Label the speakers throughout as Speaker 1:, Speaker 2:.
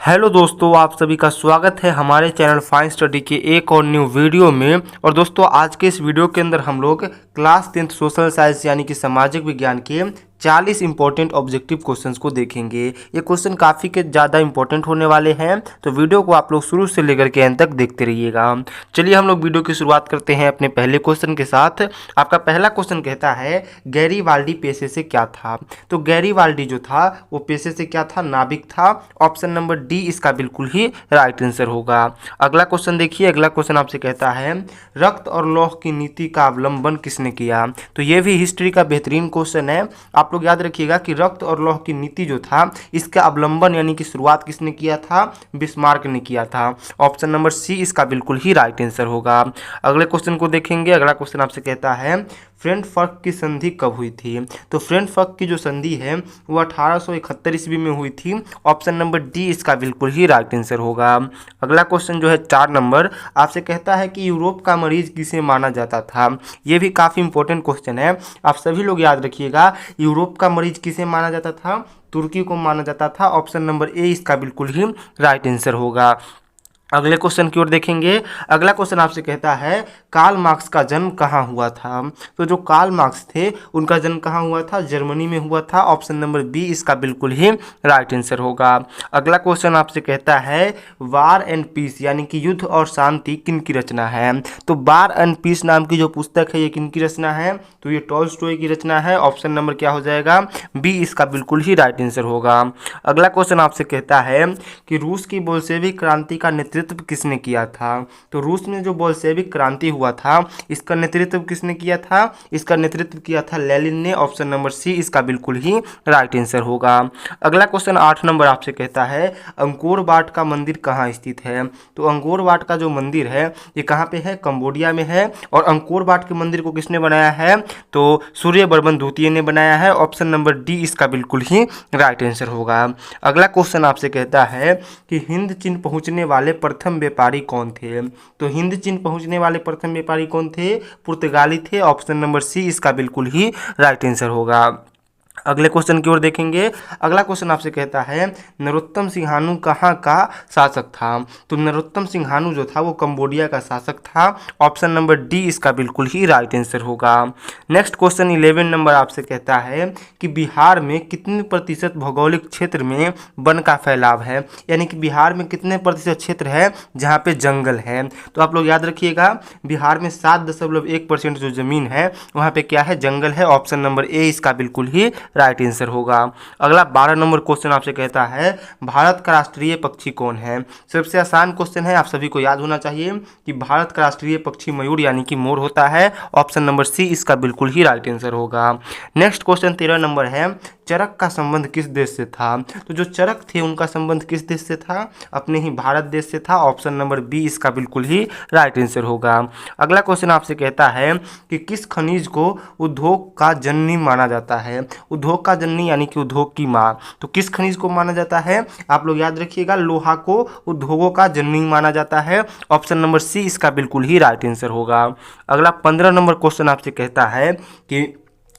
Speaker 1: Hello दोस्तों, आप सभी का स्वागत है हमारे चैनल फाइन स्टडी के एक और न्यू वीडियो में। और दोस्तों, आज के इस वीडियो के अंदर हम लोग क्लास 10th सोशल साइंस यानी कि सामाजिक विज्ञान के 40 इंपॉर्टेंट ऑब्जेक्टिव क्वेश्चंस को देखेंगे। ये क्वेश्चन काफ़ी के ज़्यादा इंपॉर्टेंट होने वाले हैं, तो वीडियो को आप लोग शुरू से लेकर के अंत तक देखते रहिएगा। चलिए हम लोग वीडियो की शुरुआत करते हैं अपने पहले क्वेश्चन के साथ। आपका पहला क्वेश्चन कहता है गैरीवाल्डी पेशे से क्या था। तो गैरीवाल्डी जो था वो पेशे से क्या था, नाविक था। ऑप्शन नंबर डी इसका बिल्कुल ही राइट आंसर होगा। अगला क्वेश्चन देखिए, अगला क्वेश्चन आपसे कहता है रक्त और लौह की नीति का अवलंबन किसने किया। तो ये भी हिस्ट्री का बेहतरीन क्वेश्चन है। आप लोग याद रखिएगा कि रक्त और लौह की नीति जो था इसका अवलंबन यानी कि शुरुआत किसने किया था, बिस्मार्क ने किया था। ऑप्शन नंबर सी इसका बिल्कुल ही राइट आंसर होगा। अगले क्वेश्चन को देखेंगे। अगला क्वेश्चन आपसे कहता है फ्रेंकफर्ट की संधि कब हुई थी। तो फ्रेंकफर्ट की जो संधि है वो 1871 ईस्वी में हुई थी। ऑप्शन नंबर डी इसका बिल्कुल ही राइट आंसर होगा। अगला क्वेश्चन जो है 4 नंबर आपसे कहता है कि यूरोप का मरीज किसे माना जाता था। ये भी काफ़ी इंपॉर्टेंट क्वेश्चन है, आप सभी लोग याद रखिएगा। यूरोप का मरीज किसे माना जाता था, तुर्की को माना जाता था। ऑप्शन नंबर ए इसका बिल्कुल ही राइट आंसर होगा। अगले क्वेश्चन की ओर देखेंगे। अगला क्वेश्चन आपसे कहता है कार्ल मार्क्स का जन्म कहाँ हुआ था। तो जो कार्ल मार्क्स थे उनका जन्म कहाँ हुआ था, जर्मनी में हुआ था। ऑप्शन नंबर बी इसका बिल्कुल ही राइट आंसर होगा। अगला क्वेश्चन आपसे कहता है वार एंड पीस यानी कि युद्ध और शांति किन की रचना है। तो वार एंड पीस नाम की जो पुस्तक है ये किन की रचना है, तो ये टॉलस्टॉय की रचना है। ऑप्शन नंबर क्या हो जाएगा, बी इसका बिल्कुल ही राइट आंसर होगा। अगला क्वेश्चन आपसे कहता है कि रूस की बोल्शेविक क्रांति का नेतृत्व किसने किया था। तो रूस में जो बोल्शेविक क्रांति हुआ था इसका नेतृत्व किसने किया था, इसका नेतृत्व किया था लेनिन ने। ऑप्शन नंबर सी इसका बिल्कुल ही राइट आंसर होगा। अगला क्वेश्चन 8 नंबर आपसे कहता है अंकोर वाट का मंदिर कहाँ स्थित है। तो अंकोर वाट का जो मंदिर है ये कहाँ पे है, कंबोडिया में है। और अंकोर वाट के मंदिर को किसने बनाया है, तो सूर्यवर्मन द्वितीय ने बनाया है। ऑप्शन नंबर डी इसका बिल्कुल ही राइट आंसर होगा। अगला क्वेश्चन आपसे कहता है कि हिंद चीन पहुंचने वाले प्रथम व्यापारी कौन थे। तो हिंद चीन पहुंचने वाले प्रथम व्यापारी कौन थे, पुर्तगाली थे। ऑप्शन नंबर सी इसका बिल्कुल ही राइट आंसर होगा। अगले क्वेश्चन की ओर देखेंगे। अगला क्वेश्चन आपसे कहता है नरोत्तम सिंहानु कहाँ का शासक था। तो नरोत्तम सिंहानु जो था वो कंबोडिया का शासक था। ऑप्शन नंबर डी इसका बिल्कुल ही राइट आंसर होगा। नेक्स्ट क्वेश्चन 11 नंबर आपसे कहता है कि बिहार में कितने प्रतिशत भौगोलिक क्षेत्र में वन का फैलाव है। यानी कि बिहार में कितने प्रतिशत क्षेत्र है जहाँ पे जंगल है। तो आप लोग याद रखिएगा बिहार में 7.1% जो जमीन है वहाँ पे क्या है, जंगल है। ऑप्शन नंबर ए इसका बिल्कुल ही राइट आंसर होगा। अगला 12 नंबर क्वेश्चन आपसे कहता है भारत का राष्ट्रीय पक्षी कौन है। सबसे आसान क्वेश्चन है, आप सभी को याद होना चाहिए कि भारत का राष्ट्रीय पक्षी मयूर यानी कि मोर होता है। ऑप्शन नंबर सी इसका बिल्कुल ही राइट आंसर होगा। नेक्स्ट क्वेश्चन 13 नंबर है चरक का संबंध किस देश से था। तो जो चरक थे उनका संबंध किस देश से था, अपने ही भारत देश से था। ऑप्शन नंबर बी इसका बिल्कुल ही राइट आंसर होगा। अगला क्वेश्चन आपसे कहता है कि किस खनिज को उद्योग का जननी माना जाता है। उद्योग का जननी यानी कि उद्योग की माँ। तो किस खनिज को माना जाता है, आप लोग याद रखिएगा लोहा को उद्योगों का जननी माना जाता है। ऑप्शन नंबर सी इसका बिल्कुल ही राइट आंसर होगा। अगला 15 नंबर क्वेश्चन आपसे कहता है कि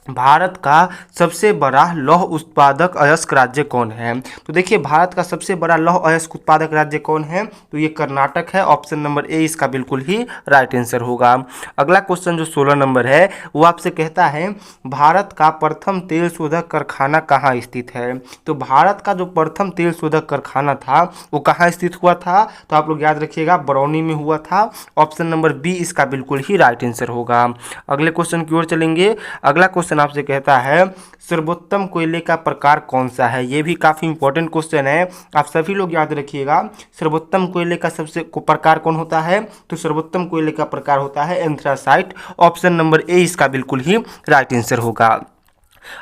Speaker 1: भारत का सबसे बड़ा लौह उत्पादक अयस्क राज्य कौन है। तो देखिए भारत का सबसे बड़ा लौह अयस्क उत्पादक राज्य कौन है, तो ये कर्नाटक है। ऑप्शन नंबर ए इसका बिल्कुल ही राइट आंसर होगा। अगला क्वेश्चन जो 16 नंबर है वो आपसे कहता है भारत का प्रथम तेल शोधक कारखाना कहाँ स्थित है। तो भारत का जो प्रथम तेल शोधक कारखाना था वो कहाँ स्थित हुआ था, तो आप लोग याद रखिएगा बरौनी में हुआ था। ऑप्शन नंबर बी इसका बिल्कुल ही राइट आंसर होगा। अगले क्वेश्चन की ओर चलेंगे। अगला क्वेश्चन आपसे कहता है सर्वोत्तम कोयले का प्रकार कौन सा है। ये भी काफी इंपॉर्टेंट क्वेश्चन है, आप सभी लोग याद रखिएगा। सर्वोत्तम कोयले का सबसे प्रकार कौन होता है, तो सर्वोत्तम कोयले का प्रकार होता है एंथ्रासाइट। ऑप्शन नंबर ए इसका बिल्कुल ही राइट आंसर होगा।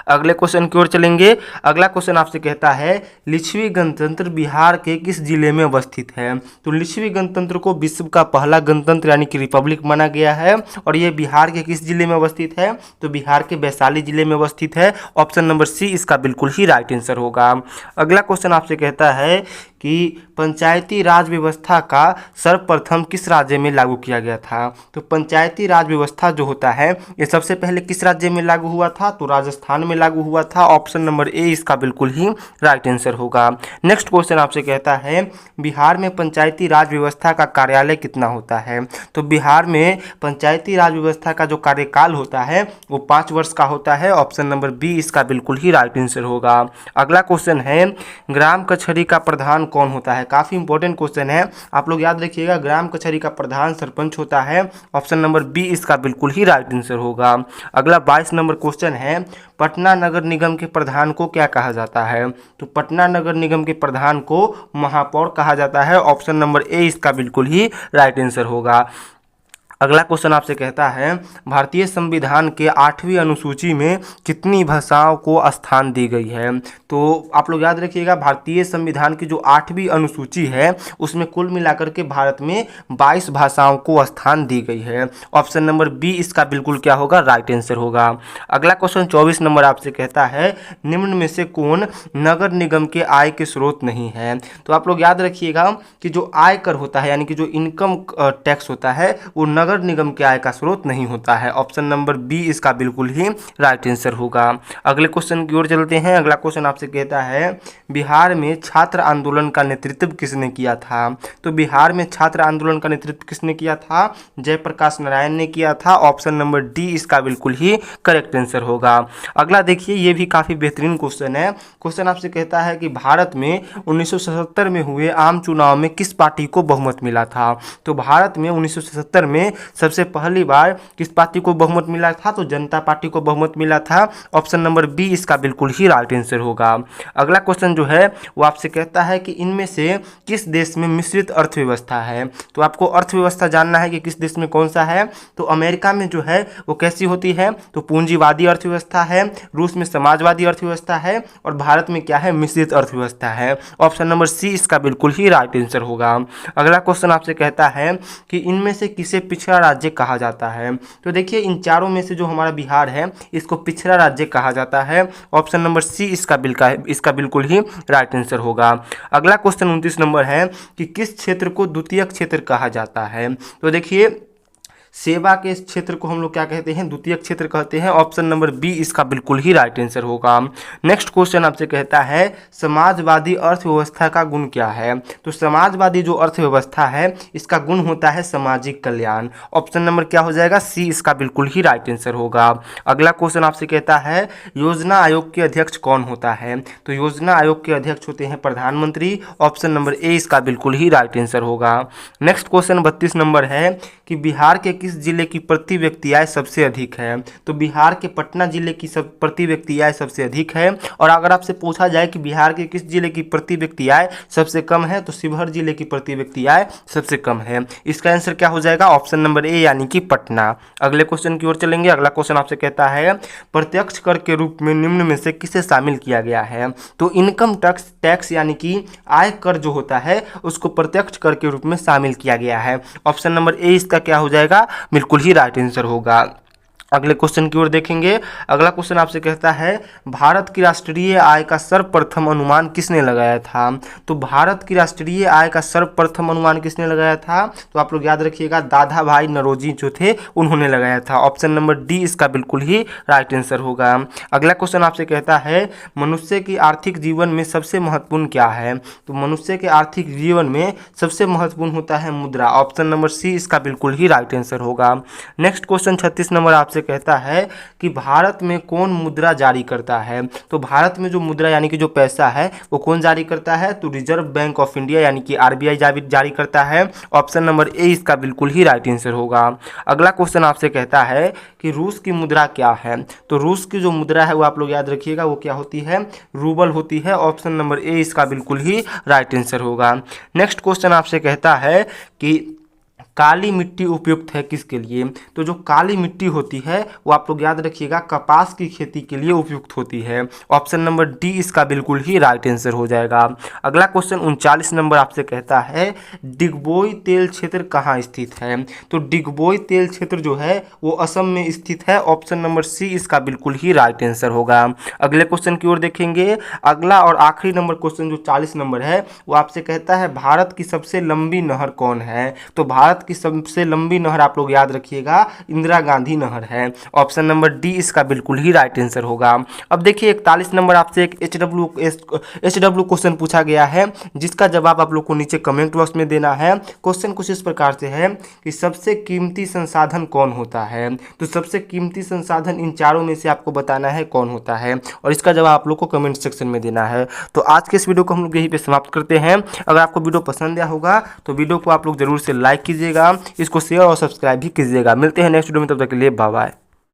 Speaker 1: अगले क्वेश्चन की ओर चलेंगे। अगला क्वेश्चन आपसे कहता है लिच्छवी गणतंत्र बिहार के किस जिले में अवस्थित है। तो लिच्छवी गणतंत्र को विश्व का पहला गणतंत्र यानी कि रिपब्लिक माना गया है और ये बिहार के किस जिले में अवस्थित है, तो बिहार के वैशाली जिले में अवस्थित है। ऑप्शन नंबर सी इसका बिल्कुल ही राइट आंसर होगा। अगला क्वेश्चन आपसे कहता है कि पंचायती राज व्यवस्था का सर्वप्रथम किस राज्य में लागू किया गया था। तो पंचायती राज व्यवस्था जो होता है ये सबसे पहले किस राज्य में लागू हुआ था, तो राजस्थान राजस्थान में लागू हुआ था। ऑप्शन नंबर ए इसका बिल्कुल ही राइट आंसर होगा। नेक्स्ट क्वेश्चन आपसे कहता है बिहार में पंचायती राज व्यवस्था का कार्यालय कितना होता है? तो बिहार में पंचायती राज व्यवस्था का जो कार्यकाल होता है वो 5 वर्ष का होता है। ऑप्शन नंबर बी इसका बिल्कुल ही राइट आंसर होगा। अगला क्वेश्चन है ग्राम कचहरी का प्रधान कौन होता है? काफी इंपॉर्टेंट क्वेश्चन है, आप लोग याद रखिएगा। ग्राम कचहरी का प्रधान सरपंच होता है। ऑप्शन नंबर बी इसका बिल्कुल ही राइट आंसर होगा। अगला 22 नंबर क्वेश्चन है पटना नगर निगम के प्रधान को क्या कहा जाता है? तो पटना नगर निगम के प्रधान को महापौर कहा जाता है। ऑप्शन नंबर ए इसका बिल्कुल ही राइट आंसर होगा। अगला क्वेश्चन आपसे कहता है भारतीय संविधान के 8वीं अनुसूची में कितनी भाषाओं को स्थान दी गई है? तो आप लोग याद रखिएगा भारतीय संविधान की जो 8वीं अनुसूची है उसमें कुल मिलाकर के भारत में 22 भाषाओं को स्थान दी गई है। ऑप्शन नंबर बी इसका बिल्कुल क्या होगा? राइट आंसर होगा। अगला क्वेश्चन 24 नंबर आपसे कहता है निम्न में से कौन नगर निगम के आय के स्रोत नहीं है? तो आप लोग याद रखिएगा कि जो आयकर होता है यानी कि जो इनकम टैक्स होता है वो नगर निगम के आय का स्रोत नहीं होता है। ऑप्शन नंबर बी इसका बिल्कुल ही राइट आंसर होगा। अगले क्वेश्चन की ओर चलते हैं। अगला क्वेश्चन आपसे कहता है बिहार में छात्र आंदोलन का नेतृत्व किसने किया था? तो बिहार में छात्र आंदोलन का नेतृत्व किसने किया था? जयप्रकाश नारायण ने किया था। ऑप्शन नंबर डी इसका बिल्कुल ही करेक्ट आंसर होगा। अगला देखिए ये भी काफी बेहतरीन क्वेश्चन है। क्वेश्चन आपसे कहता है कि भारत में 1977 में हुए आम चुनाव में किस पार्टी को बहुमत मिला था? तो भारत में 1977 में सबसे पहली बार किस पार्टी को बहुमत मिला था? तो जनता पार्टी को बहुमत मिला था। ऑप्शन नंबर बी इसका बिल्कुल ही राइट आंसर होगा। अगला क्वेश्चन जो है वो आपसे कहता है कि इनमें से किस देश में मिश्रित अर्थव्यवस्था है? तो आपको अर्थव्यवस्था जानना है कि किस देश में कौन सा है। तो अमेरिका में जो है वो कैसी होती है? तो पूंजीवादी अर्थव्यवस्था है। रूस में समाजवादी अर्थव्यवस्था है और भारत में क्या है? मिश्रित अर्थव्यवस्था है। ऑप्शन नंबर सी इसका बिल्कुल ही राइट आंसर होगा। अगला क्वेश्चन आपसे कहता है कि इनमें से किसे पिछड़ा राज्य कहा जाता है? तो देखिए इन चारों में से जो हमारा बिहार है इसको पिछड़ा राज्य कहा जाता है। ऑप्शन नंबर सी इसका बिल्कुल ही राइट आंसर होगा। अगला क्वेश्चन 29 नंबर है कि किस क्षेत्र को द्वितीयक क्षेत्र कहा जाता है? तो देखिए सेवा के क्षेत्र को हम लोग क्या कहते हैं? द्वितीयक क्षेत्र कहते हैं। ऑप्शन नंबर बी इसका बिल्कुल ही राइट आंसर होगा। नेक्स्ट क्वेश्चन आपसे कहता है समाजवादी अर्थव्यवस्था का गुण क्या है? तो समाजवादी जो अर्थव्यवस्था है इसका गुण होता है सामाजिक कल्याण। ऑप्शन नंबर क्या हो जाएगा? सी इसका बिल्कुल ही राइट आंसर होगा। अगला क्वेश्चन आपसे कहता है योजना आयोग के अध्यक्ष कौन होता है? तो योजना आयोग के अध्यक्ष होते हैं प्रधानमंत्री। ऑप्शन नंबर ए इसका बिल्कुल ही राइट आंसर होगा। नेक्स्ट क्वेश्चन 32 नंबर है कि बिहार के किस जिले की प्रति व्यक्ति आय सबसे अधिक है? तो बिहार के पटना जिले की प्रति व्यक्ति आय सबसे अधिक है। और अगर आपसे पूछा जाए कि बिहार के किस जिले की प्रति व्यक्ति आय सबसे कम है तो शिवहर जिले की प्रति व्यक्ति आय सबसे कम है। इसका आंसर क्या हो जाएगा? ऑप्शन नंबर ए यानी कि पटना। अगले क्वेश्चन की ओर चलेंगे। अगला क्वेश्चन आपसे कहता है प्रत्यक्ष कर के रूप में निम्न में से किसे शामिल किया गया है? तो इनकम टैक्स यानी कि आय कर जो होता है उसको प्रत्यक्ष कर के रूप में शामिल किया गया है। ऑप्शन नंबर ए इसका क्या हो जाएगा? बिल्कुल ही राइट आंसर होगा। अगले क्वेश्चन की ओर देखेंगे। अगला क्वेश्चन आपसे कहता है भारत की राष्ट्रीय आय का सर्वप्रथम अनुमान किसने लगाया था? तो भारत की राष्ट्रीय आय का सर्वप्रथम अनुमान किसने लगाया था? तो आप लोग याद रखिएगा दादा भाई नौरोजी जो थे उन्होंने लगाया था। ऑप्शन नंबर डी इसका बिल्कुल ही राइट आंसर होगा। अगला क्वेश्चन आपसे कहता है मनुष्य की आर्थिक जीवन में सबसे महत्वपूर्ण क्या है? तो मनुष्य के आर्थिक जीवन में सबसे महत्वपूर्ण होता है मुद्रा। ऑप्शन नंबर सी इसका बिल्कुल ही राइट आंसर होगा। नेक्स्ट क्वेश्चन 36 नंबर आपसे कहता है कि भारत में कौन मुद्रा जारी करता है? तो भारत में जो मुद्रा यानी कि जो पैसा है वो कौन जारी करता है? तो रिजर्व बैंक ऑफ इंडिया यानी कि आरबीआई जारी करता है। ऑप्शन नंबर ए इसका बिल्कुल ही राइट आंसर होगा। अगला क्वेश्चन आपसे कहता है कि रूस की मुद्रा क्या है? तो रूस की जो मुद्रा है वो आप लोग याद रखिएगा वो क्या होती है? रूबल होती है। ऑप्शन नंबर ए इसका बिल्कुल ही राइट आंसर होगा। नेक्स्ट क्वेश्चन आपसे कहता है कि काली मिट्टी उपयुक्त है किसके लिए? तो जो काली मिट्टी होती है वो आप लोग याद रखिएगा कपास की खेती के लिए उपयुक्त होती है। ऑप्शन नंबर डी इसका बिल्कुल ही राइट आंसर हो जाएगा। अगला क्वेश्चन 39 नंबर आपसे कहता है डिगबोई तेल क्षेत्र कहाँ स्थित है? तो डिगबोई तेल क्षेत्र जो है वो असम में स्थित है। ऑप्शन नंबर सी इसका बिल्कुल ही राइट आंसर होगा। अगले क्वेश्चन की ओर देखेंगे। अगला और आखिरी नंबर क्वेश्चन जो 40 नंबर है वो आपसे कहता है भारत की सबसे लंबी नहर कौन है? तो भारत भारत की सबसे लंबी नहर आप लोग याद रखिएगा इंदिरा गांधी नहर है। ऑप्शन नंबर डी इसका बिल्कुल ही राइट आंसर होगा। अब देखिए 41 नंबर आपसे एक एचडब्ल्यू क्वेश्चन पूछा गया है, जिसका जवाब आप लोग को नीचे कमेंट बॉक्स में देना है। क्वेश्चन कुछ इस प्रकार से है कि सबसे कीमती संसाधन कौन होता है। तो सबसे कीमती संसाधन इन चारों में से आपको बताना है कौन होता है, और इसका जवाब आप लोग को कमेंट सेक्शन में देना है। तो आज के इस वीडियो को हम लोग यहीं पे समाप्त करते हैं। अगर आपको वीडियो पसंद आया होगा तो वीडियो को आप लोग जरूर से लाइक कीजिएगा, इसको शेयर और सब्सक्राइब भी कीजिएगा। मिलते हैं नेक्स्ट वीडियो में, तब तक के लिए बाय बाय।